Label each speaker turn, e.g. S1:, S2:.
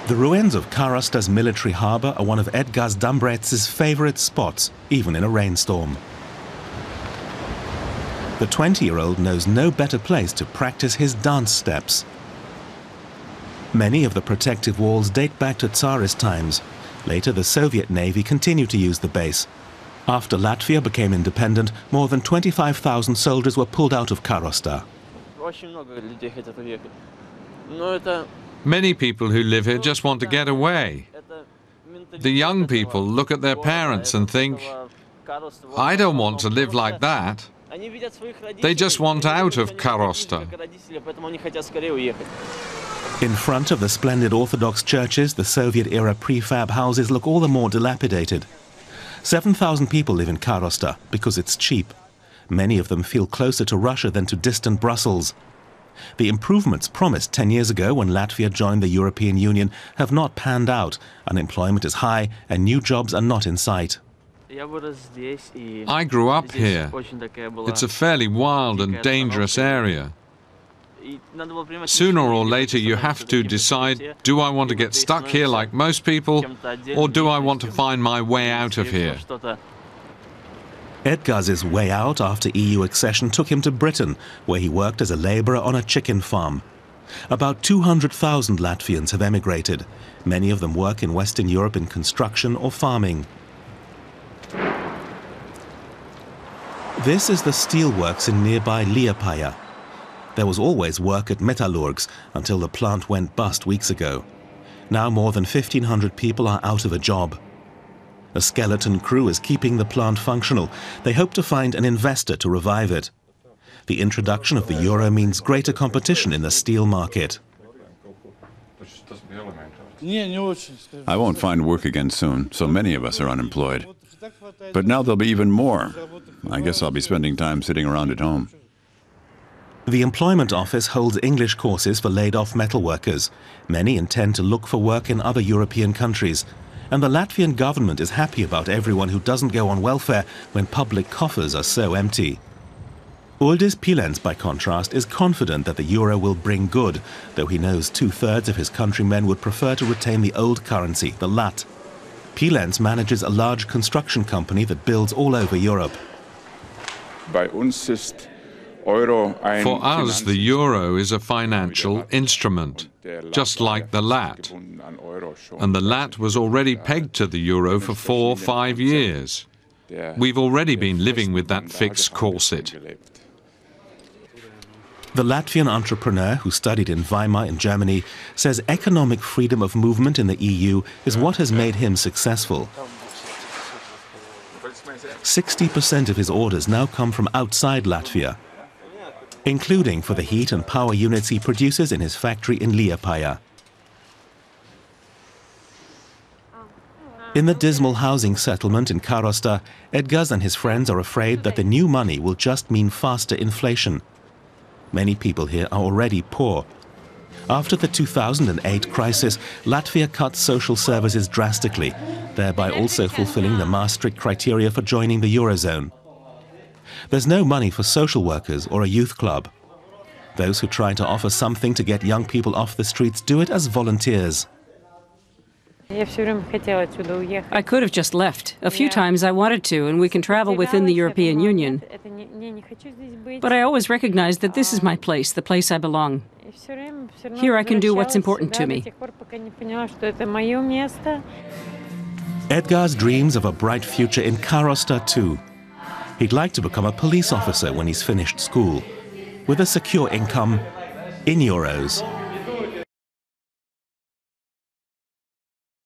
S1: The ruins of Karosta's military harbour are one of Edgars Dambrets's favourite spots, even in a rainstorm. The 20-year-old knows no better place to practice his dance steps. Many of the protective walls date back to Tsarist times. Later, the Soviet Navy continued to use the base. After Latvia became independent, more than 25,000 soldiers were pulled out of Karosta.
S2: Many people who live here just want to get away. The young people look at their parents and think, I don't want to live like that. They just want out of Karosta.
S1: In front of the splendid Orthodox churches, the Soviet-era prefab houses look all the more dilapidated. 7,000 people live in Karosta because it's cheap. Many of them feel closer to Russia than to distant Brussels. The improvements promised 10 years ago when Latvia joined the European Union have not panned out. Unemployment is high and new jobs are not in sight.
S2: I grew up here. It's a fairly wild and dangerous area. Sooner or later you have to decide, do I want to get stuck here like most people, or do I want to find my way out of here?
S1: Edgars' way out after EU accession took him to Britain, where he worked as a labourer on a chicken farm. About 200,000 Latvians have emigrated. Many of them work in Western Europe in construction or farming. This is the steelworks in nearby Liepāja. There was always work at Metallurgs until the plant went bust weeks ago. Now more than 1,500 people are out of a job. A skeleton crew is keeping the plant functional. They hope to find an investor to revive it. The introduction of the euro means greater competition in the steel market.
S3: I won't find work again soon, so many of us are unemployed. But now there'll be even more. I guess I'll be spending time sitting around at home.
S1: The Employment Office holds English courses for laid-off metal workers. Many intend to look for work in other European countries. And the Latvian government is happy about everyone who doesn't go on welfare when public coffers are so empty. Uldis Pilens, by contrast, is confident that the euro will bring good, though he knows 2/3 of his countrymen would prefer to retain the old currency, the lat. Pilens manages a large construction company that builds all over Europe.
S2: For us, the euro is a financial instrument, just like the lat. And the lat was already pegged to the euro for 4 or 5 years. We've already been living with that fixed corset.
S1: The Latvian entrepreneur who studied in Weimar in Germany says economic freedom of movement in the EU is what has made him successful. 60% of his orders now come from outside Latvia, including for the heat and power units he produces in his factory in Liepāja. In the dismal housing settlement in Karosta, Edgars and his friends are afraid that the new money will just mean faster inflation. Many people here are already poor. After the 2008 crisis, Latvia cut social services drastically, thereby also fulfilling the Maastricht criteria for joining the Eurozone. There's no money for social workers or a youth club. Those who try to offer something to get young people off the streets do it as volunteers.
S4: I could have just left. A few times I wanted to, and we can travel within the European Union. But I always recognized that this is my place, the place I belong. Here I can do what's important to me.
S1: Edgars dreams of a bright future in Karosta too. He'd like to become a police officer when he's finished school, with a secure income in euros.